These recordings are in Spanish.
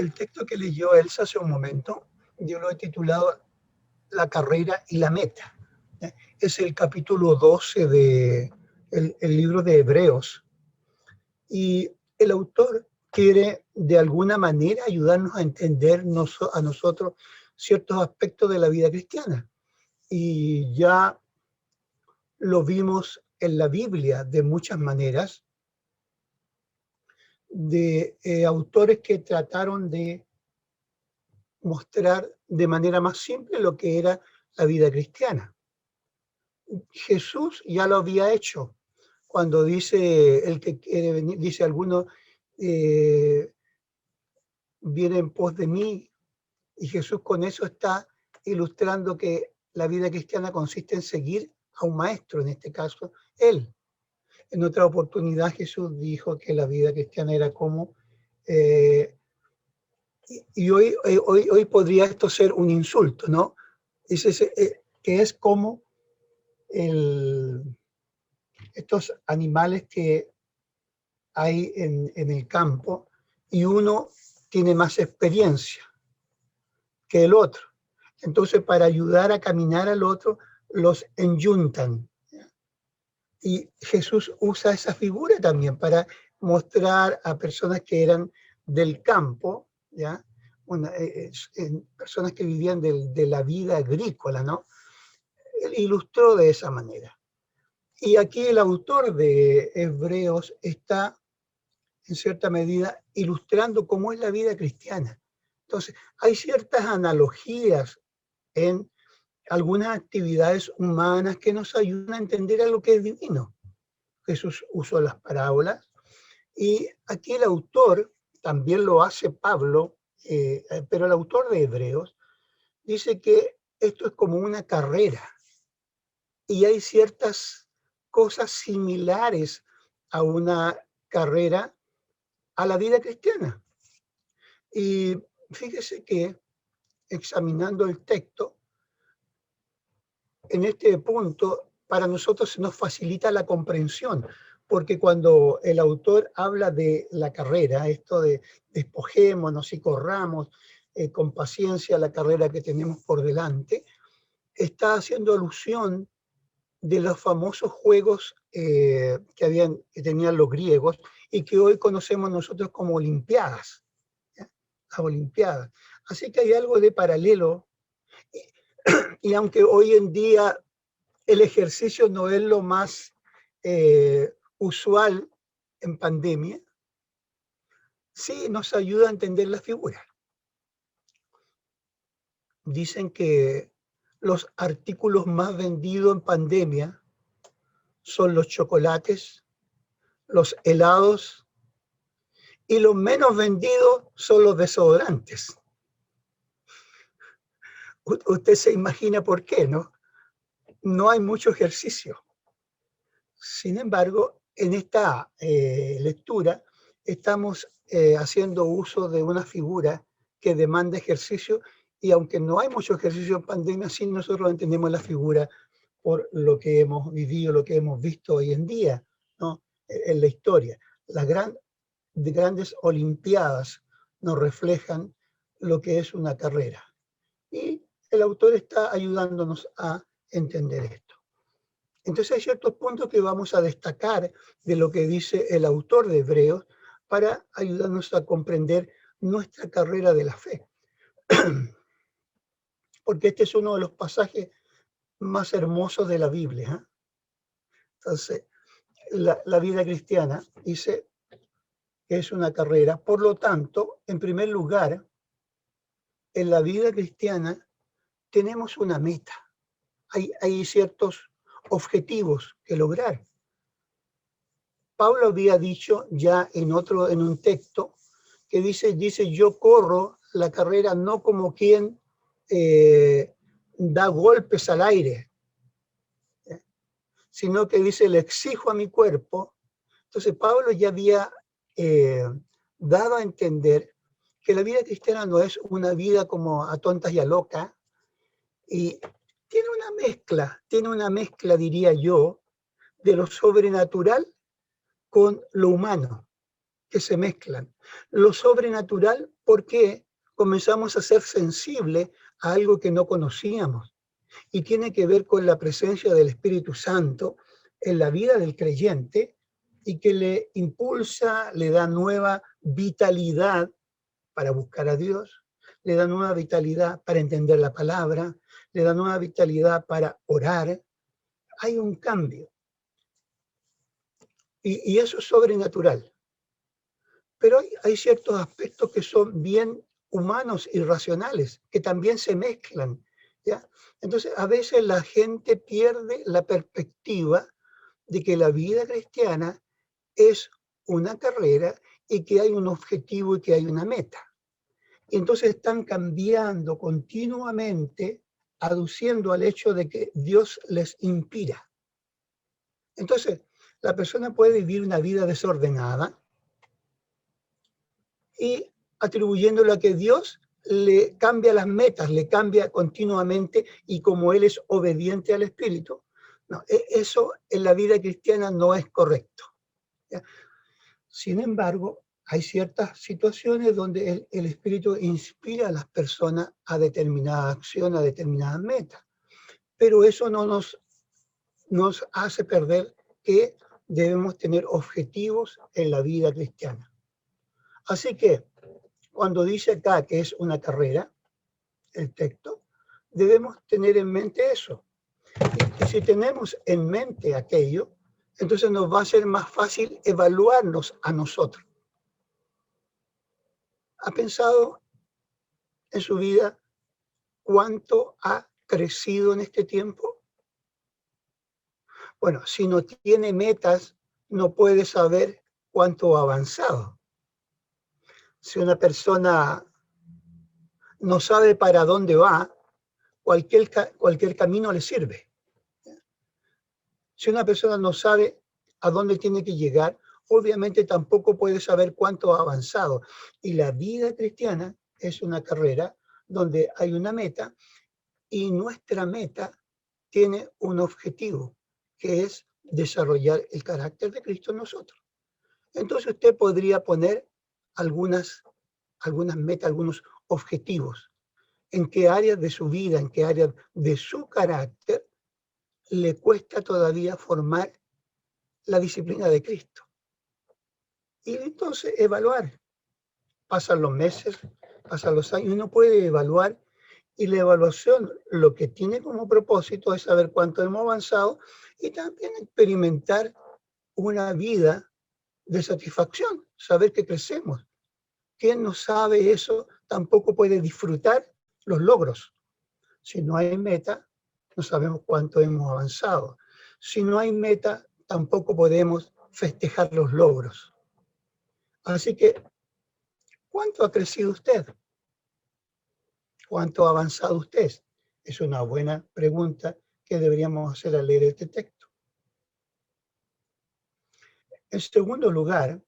El texto que leyó Elsa hace un momento, yo lo he titulado La carrera y la meta. Es el capítulo 12 del libro de Hebreos. Y el autor quiere de alguna manera ayudarnos a entender a nosotros ciertos aspectos de la vida cristiana. Y ya lo vimos en la Biblia de muchas maneras, de autores que trataron de mostrar de manera más simple lo que era la vida cristiana. Jesús ya lo había hecho cuando dice el que quiere venir, dice alguno, viene en pos de mí, y Jesús con eso está ilustrando que la vida cristiana consiste en seguir a un maestro, en este caso, él. En otra oportunidad Jesús dijo que la vida cristiana era como, y hoy podría esto ser un insulto, ¿no? Dice que es como estos animales que hay en el campo y uno tiene más experiencia que el otro. Entonces, para ayudar a caminar al otro, los enyuntan. Y Jesús usa esa figura también para mostrar a personas que eran del campo, ¿ya? Personas que vivían de la vida agrícola, ¿no? Él ilustró de esa manera. Y aquí el autor de Hebreos está, en cierta medida, ilustrando cómo es la vida cristiana. Entonces, hay ciertas analogías en algunas actividades humanas que nos ayudan a entender algo que es divino. Jesús usó las parábolas y aquí el autor, también lo hace Pablo, pero el autor de Hebreos dice que esto es como una carrera y hay ciertas cosas similares a una carrera a la vida cristiana. Y fíjese que examinando el texto, en este punto para nosotros se nos facilita la comprensión, porque cuando el autor habla de la carrera, esto de despojémonos y corramos con paciencia la carrera que tenemos por delante, está haciendo alusión de los famosos juegos que tenían los griegos y que hoy conocemos nosotros como Olimpiadas, ¿ya? Las Olimpiadas. Así que hay algo de paralelo y aunque hoy en día el ejercicio no es lo más usual en pandemia, sí nos ayuda a entender la figura. Dicen que los artículos más vendidos en pandemia son los chocolates, los helados y los menos vendidos son los desodorantes. Usted se imagina por qué, ¿no? No hay mucho ejercicio. Sin embargo, en esta lectura estamos haciendo uso de una figura que demanda ejercicio y aunque no hay mucho ejercicio en pandemia, sí nosotros entendemos la figura por lo que hemos vivido, lo que hemos visto hoy en día, ¿no? En la historia. Las grandes olimpiadas nos reflejan lo que es una carrera. Y el autor está ayudándonos a entender esto. Entonces hay ciertos puntos que vamos a destacar de lo que dice el autor de Hebreos para ayudarnos a comprender nuestra carrera de la fe. Porque este es uno de los pasajes más hermosos de la Biblia, ¿eh? Entonces, la vida cristiana dice que es una carrera. Por lo tanto, en primer lugar, en la vida cristiana tenemos una meta. Hay ciertos objetivos que lograr. Pablo había dicho ya en un texto que dice yo corro la carrera no como quien da golpes al aire, sino que dice le exijo a mi cuerpo. Entonces Pablo ya había dado a entender que la vida cristiana no es una vida como a tontas y a locas, y tiene una mezcla, diría yo, de lo sobrenatural con lo humano, que se mezclan. Lo sobrenatural porque comenzamos a ser sensibles a algo que no conocíamos. Y tiene que ver con la presencia del Espíritu Santo en la vida del creyente y que le impulsa, le da nueva vitalidad para buscar a Dios, le da nueva vitalidad para entender la palabra, le da nueva vitalidad para orar. Hay un cambio. Y eso es sobrenatural. Pero hay ciertos aspectos que son bien humanos y racionales, que también se mezclan, ¿ya? Entonces, a veces la gente pierde la perspectiva de que la vida cristiana es una carrera y que hay un objetivo y que hay una meta. Y entonces están cambiando continuamente, aduciendo al hecho de que Dios les inspira. Entonces, la persona puede vivir una vida desordenada y atribuyéndolo a que Dios le cambia las metas, le cambia continuamente y como Él es obediente al Espíritu. No, eso en la vida cristiana no es correcto, ¿ya? Sin embargo, hay ciertas situaciones donde el Espíritu inspira a las personas a determinada acción, a determinadas metas, pero eso no nos hace perder que debemos tener objetivos en la vida cristiana. Así que, cuando dice acá que es una carrera, el texto, debemos tener en mente eso. Y si tenemos en mente aquello, entonces nos va a ser más fácil evaluarnos a nosotros. ¿Ha pensado en su vida cuánto ha crecido en este tiempo? Bueno, si no tiene metas, no puede saber cuánto ha avanzado. Si una persona no sabe para dónde va, cualquier camino le sirve. Si una persona no sabe a dónde tiene que llegar, obviamente tampoco puede saber cuánto ha avanzado. Y la vida cristiana es una carrera donde hay una meta y nuestra meta tiene un objetivo, que es desarrollar el carácter de Cristo en nosotros. Entonces usted podría poner algunas metas, algunos objetivos. ¿En qué áreas de su vida, en qué áreas de su carácter le cuesta todavía formar la disciplina de Cristo? Y entonces evaluar. Pasan los meses, pasan los años, y uno puede evaluar, y la evaluación lo que tiene como propósito es saber cuánto hemos avanzado y también experimentar una vida de satisfacción, saber que crecemos. Quien no sabe eso tampoco puede disfrutar los logros. Si no hay meta, no sabemos cuánto hemos avanzado. Si no hay meta, tampoco podemos festejar los logros. Así que, ¿cuánto ha crecido usted? ¿Cuánto ha avanzado usted? Es una buena pregunta que deberíamos hacer al leer este texto. En segundo lugar,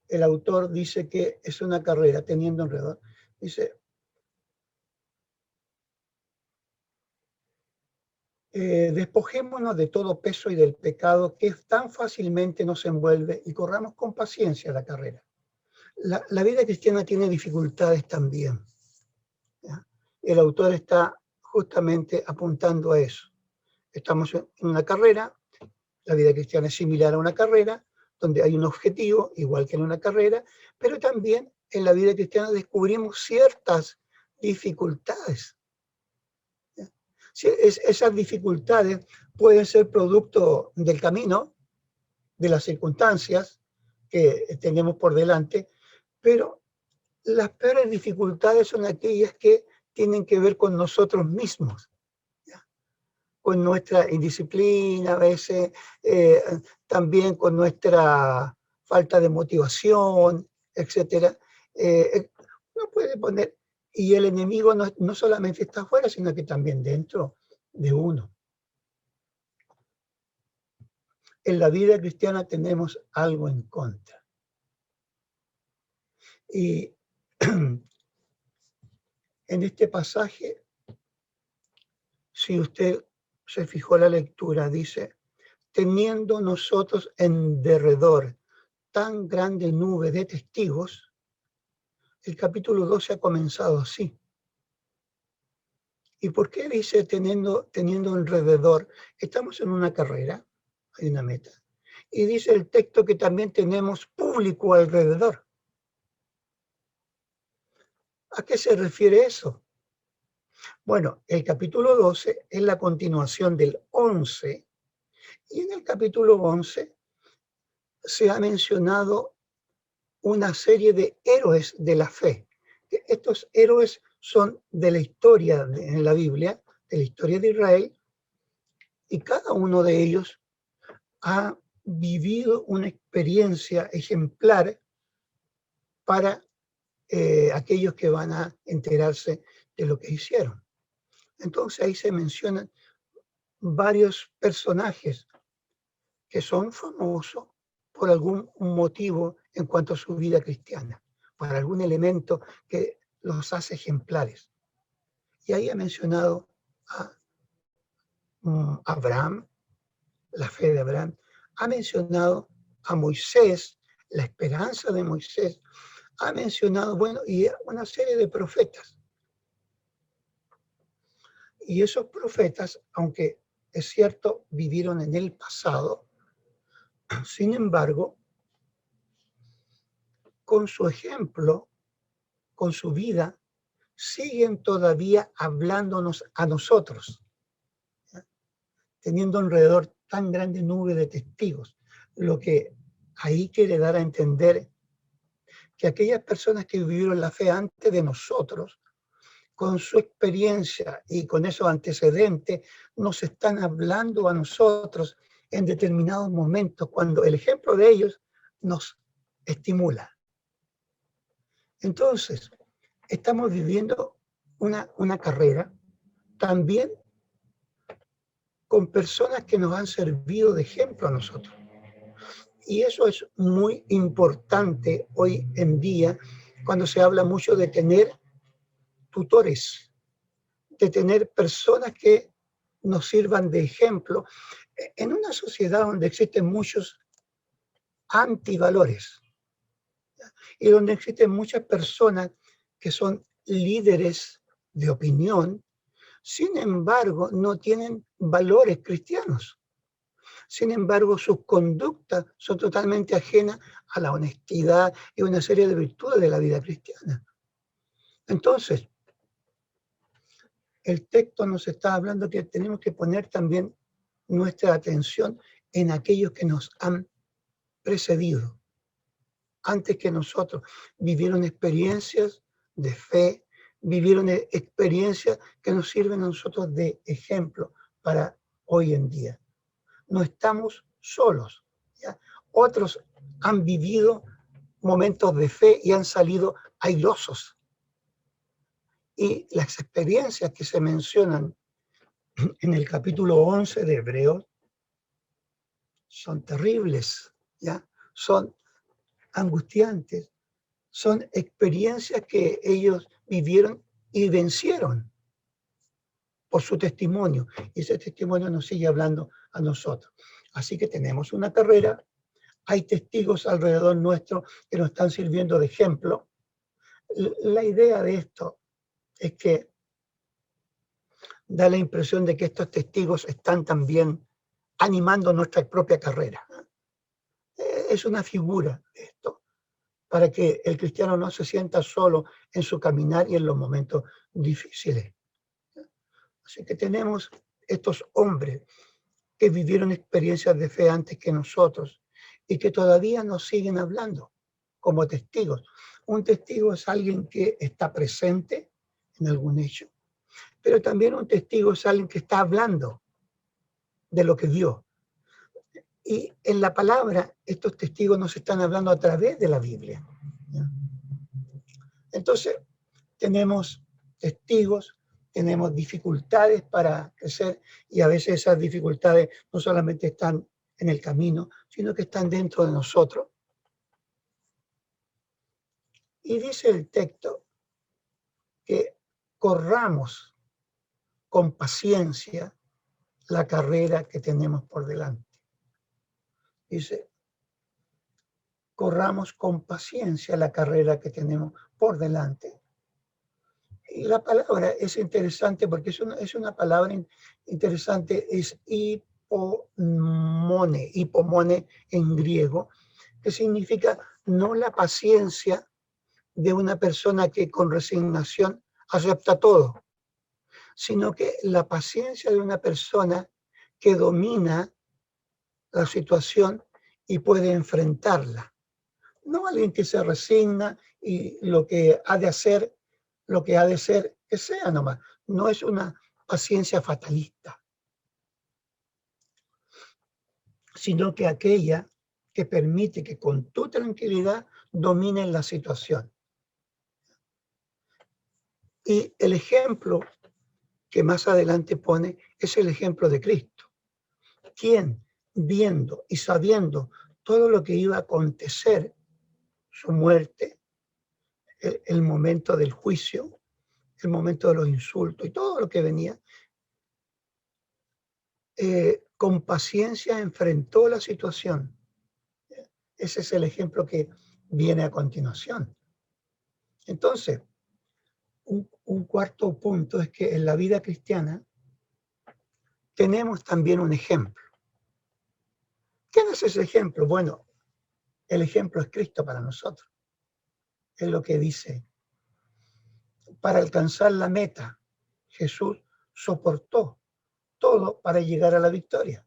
el autor dice que es una carrera teniendo alrededor. Dice, despojémonos de todo peso y del pecado que tan fácilmente nos envuelve y corramos con paciencia la carrera. La vida cristiana tiene dificultades también, ¿ya? El autor está justamente apuntando a eso. Estamos en una carrera, la vida cristiana es similar a una carrera, donde hay un objetivo, igual que en una carrera, pero también en la vida cristiana descubrimos ciertas dificultades. Esas dificultades pueden ser producto del camino, de las circunstancias que tenemos por delante, pero las peores dificultades son aquellas que tienen que ver con nosotros mismos, ¿ya? Con nuestra indisciplina a veces, también con nuestra falta de motivación, etc. Uno puede poner, y el enemigo no solamente está afuera, sino que también dentro de uno. En la vida cristiana tenemos algo en contra. Y en este pasaje, si usted se fijó la lectura, dice, teniendo nosotros en derredor tan grande nube de testigos, el capítulo 12 ha comenzado así. ¿Y por qué dice teniendo alrededor? Estamos en una carrera, hay una meta. Y dice el texto que también tenemos público alrededor. ¿A qué se refiere eso? Bueno, el capítulo 12 es la continuación del 11, y en el capítulo 11 se ha mencionado una serie de héroes de la fe. Estos héroes son de la historia en la Biblia, de la historia de Israel, y cada uno de ellos ha vivido una experiencia ejemplar para aquellos que van a enterarse de lo que hicieron. Entonces ahí se mencionan varios personajes que son famosos por algún motivo en cuanto a su vida cristiana, por algún elemento que los hace ejemplares. Y ahí ha mencionado a Abraham, la fe de Abraham, ha mencionado a Moisés, la esperanza de Moisés, ha mencionado, bueno, y una serie de profetas. Y esos profetas, aunque es cierto, vivieron en el pasado, sin embargo, con su ejemplo, con su vida, siguen todavía hablándonos a nosotros, ¿ya? Teniendo alrededor tan grande nube de testigos, lo que ahí quiere dar a entender que aquellas personas que vivieron la fe antes de nosotros, con su experiencia y con esos antecedentes, nos están hablando a nosotros en determinados momentos, cuando el ejemplo de ellos nos estimula. Entonces, estamos viviendo una carrera también con personas que nos han servido de ejemplo a nosotros. Y eso es muy importante hoy en día cuando se habla mucho de tener tutores, de tener personas que nos sirvan de ejemplo en una sociedad donde existen muchos antivalores, ¿ya? Y donde existen muchas personas que son líderes de opinión, sin embargo no tienen valores cristianos. Sin embargo, sus conductas son totalmente ajenas a la honestidad y una serie de virtudes de la vida cristiana. Entonces, el texto nos está hablando que tenemos que poner también nuestra atención en aquellos que nos han precedido, antes que nosotros. Vivieron experiencias de fe, vivieron experiencias que nos sirven a nosotros de ejemplo para hoy en día. No estamos solos, ¿ya? Otros han vivido momentos de fe y han salido airosos. Y las experiencias que se mencionan en el capítulo 11 de Hebreos son terribles, ¿ya? Son angustiantes, son experiencias que ellos vivieron y vencieron por su testimonio. Y ese testimonio nos sigue hablando a nosotros. Así que tenemos una carrera, hay testigos alrededor nuestro que nos están sirviendo de ejemplo. La idea de esto es que da la impresión de que estos testigos están también animando nuestra propia carrera. Es una figura de esto, para que el cristiano no se sienta solo en su caminar y en los momentos difíciles. Así que tenemos estos hombres que vivieron experiencias de fe antes que nosotros y que todavía nos siguen hablando como testigos. Un testigo es alguien que está presente en algún hecho, pero también un testigo es alguien que está hablando de lo que vio. Y en la palabra, estos testigos nos están hablando a través de la Biblia, ¿ya? Entonces, tenemos testigos, tenemos dificultades para crecer y a veces esas dificultades no solamente están en el camino, sino que están dentro de nosotros. Y dice el texto que corramos con paciencia la carrera que tenemos por delante. Dice, corramos con paciencia la carrera que tenemos por delante. Y la palabra es interesante porque es una palabra interesante, es hipomone en griego, que significa no la paciencia de una persona que con resignación acepta todo, sino que la paciencia de una persona que domina la situación y puede enfrentarla. No alguien que se resigna y lo que ha de hacer, lo que ha de ser, que sea nomás. No es una paciencia fatalista, sino que aquella que permite que con tu tranquilidad dominen la situación. Y el ejemplo que más adelante pone es el ejemplo de Cristo, quien, viendo y sabiendo todo lo que iba a acontecer, su muerte, el momento del juicio, el momento de los insultos y todo lo que venía, con paciencia enfrentó la situación. Ese es el ejemplo que viene a continuación. Entonces, un cuarto punto es que en la vida cristiana tenemos también un ejemplo. ¿Quién es ese ejemplo? Bueno, el ejemplo es Cristo para nosotros. Es lo que dice. Para alcanzar la meta, Jesús soportó todo para llegar a la victoria.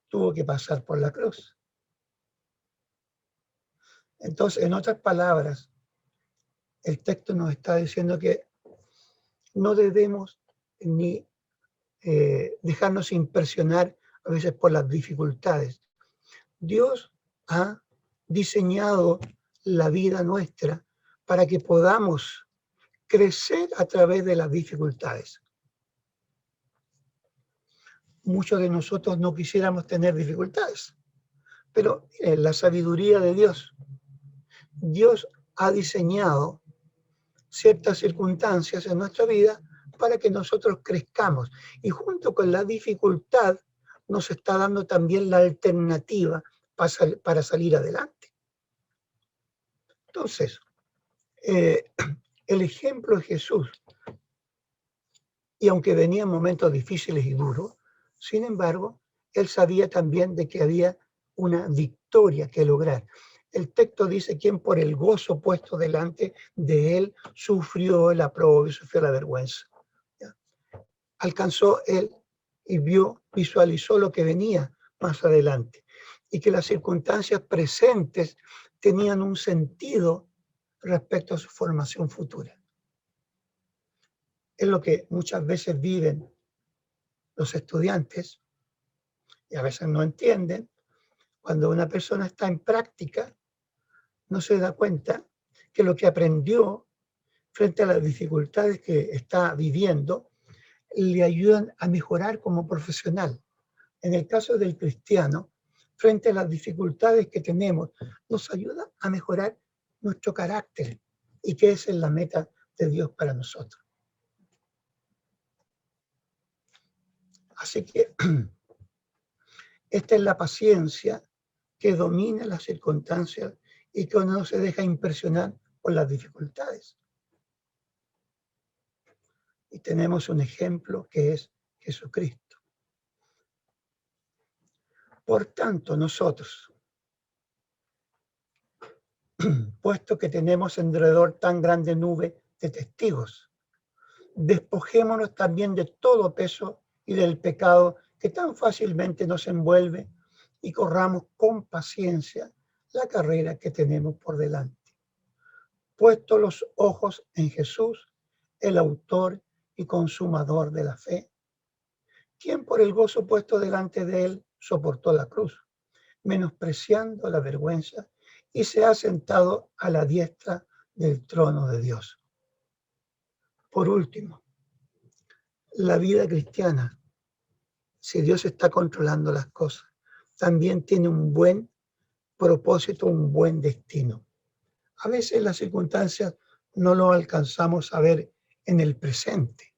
Tuvo que pasar por la cruz. Entonces, en otras palabras, el texto nos está diciendo que no debemos ni dejarnos impresionar a veces por las dificultades. Dios ha diseñado la vida nuestra para que podamos crecer a través de las dificultades. Muchos de nosotros no quisiéramos tener dificultades, pero en la sabiduría de Dios, Dios ha diseñado ciertas circunstancias en nuestra vida para que nosotros crezcamos. Y junto con la dificultad nos está dando también la alternativa para salir adelante. Entonces, el ejemplo de Jesús, y aunque venían momentos difíciles y duros, sin embargo, él sabía también de que había una victoria que lograr. El texto dice, quien por el gozo puesto delante de él sufrió la prueba y sufrió la vergüenza. ¿Ya? Alcanzó él y visualizó lo que venía más adelante y que las circunstancias presentes tenían un sentido respecto a su formación futura. Es lo que muchas veces viven los estudiantes y a veces no entienden. Cuando una persona está en práctica, no se da cuenta que lo que aprendió frente a las dificultades que está viviendo le ayudan a mejorar como profesional. En el caso del cristiano, frente a las dificultades que tenemos, nos ayuda a mejorar nuestro carácter y que esa es la meta de Dios para nosotros. Así que esta es la paciencia que domina las circunstancias y que no se deja impresionar por las dificultades. Y tenemos un ejemplo que es Jesucristo. Por tanto, nosotros, puesto que tenemos alrededor tan grande nube de testigos, despojémonos también de todo peso y del pecado que tan fácilmente nos envuelve y corramos con paciencia la carrera que tenemos por delante. Puesto los ojos en Jesús, el autor y consumador de la fe, quien por el gozo puesto delante de él soportó la cruz, menospreciando la vergüenza, y se ha sentado a la diestra del trono de Dios. Por último, la vida cristiana, si Dios está controlando las cosas, también tiene un buen propósito, un buen destino. A veces las circunstancias no lo alcanzamos a ver en el presente,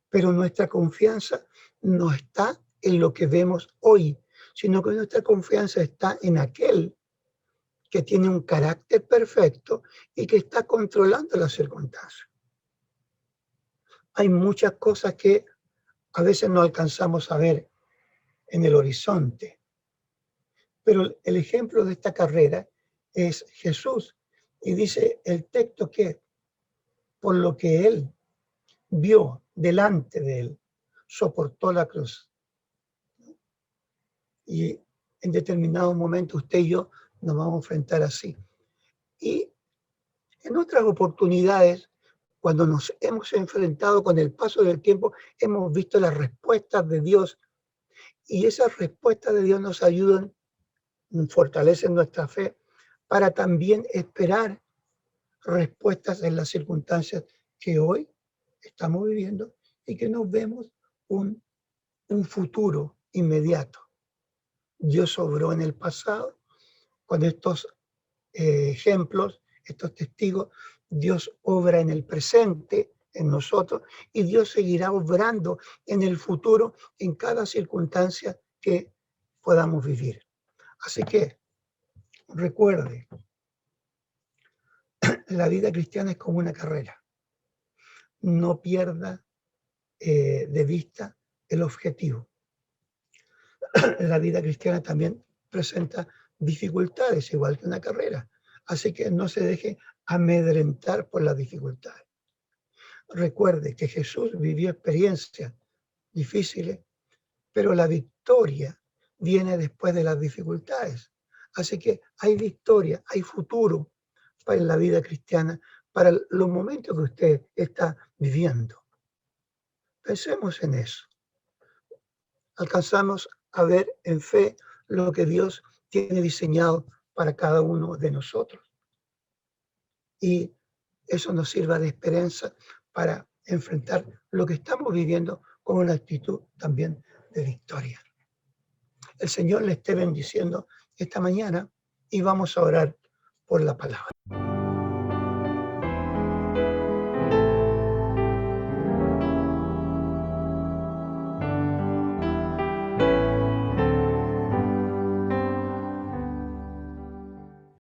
pero nuestra confianza no está en lo que vemos hoy, sino que nuestra confianza está en aquel que tiene un carácter perfecto y que está controlando las circunstancias. Hay muchas cosas que a veces no alcanzamos a ver en el horizonte, pero el ejemplo de esta carrera es Jesús. Y dice el texto que por lo que él vio delante de él, soportó la cruz. Y en determinado momento usted y yo nos vamos a enfrentar así. Y en otras oportunidades, cuando nos hemos enfrentado con el paso del tiempo, hemos visto las respuestas de Dios. Y esas respuestas de Dios nos ayudan, fortalecen nuestra fe para también esperar respuestas en las circunstancias que hoy estamos viviendo y que nos vemos un futuro inmediato. Dios obró en el pasado con estos ejemplos, estos testigos. Dios obra en el presente en nosotros y Dios seguirá obrando en el futuro en cada circunstancia que podamos vivir. Así que recuerde, la vida cristiana es como una carrera. No pierda de vista el objetivo. La vida cristiana también presenta dificultades, igual que una carrera. Así que no se deje amedrentar por las dificultades. Recuerde que Jesús vivió experiencias difíciles, pero la victoria viene después de las dificultades. Así que hay victoria, hay futuro para la vida cristiana, para los momentos que usted está viviendo. Pensemos en eso. Alcanzamos a ver en fe lo que Dios tiene diseñado para cada uno de nosotros. Y eso nos sirva de esperanza para enfrentar lo que estamos viviendo con una actitud también de victoria. El Señor le esté bendiciendo esta mañana y vamos a orar por la palabra.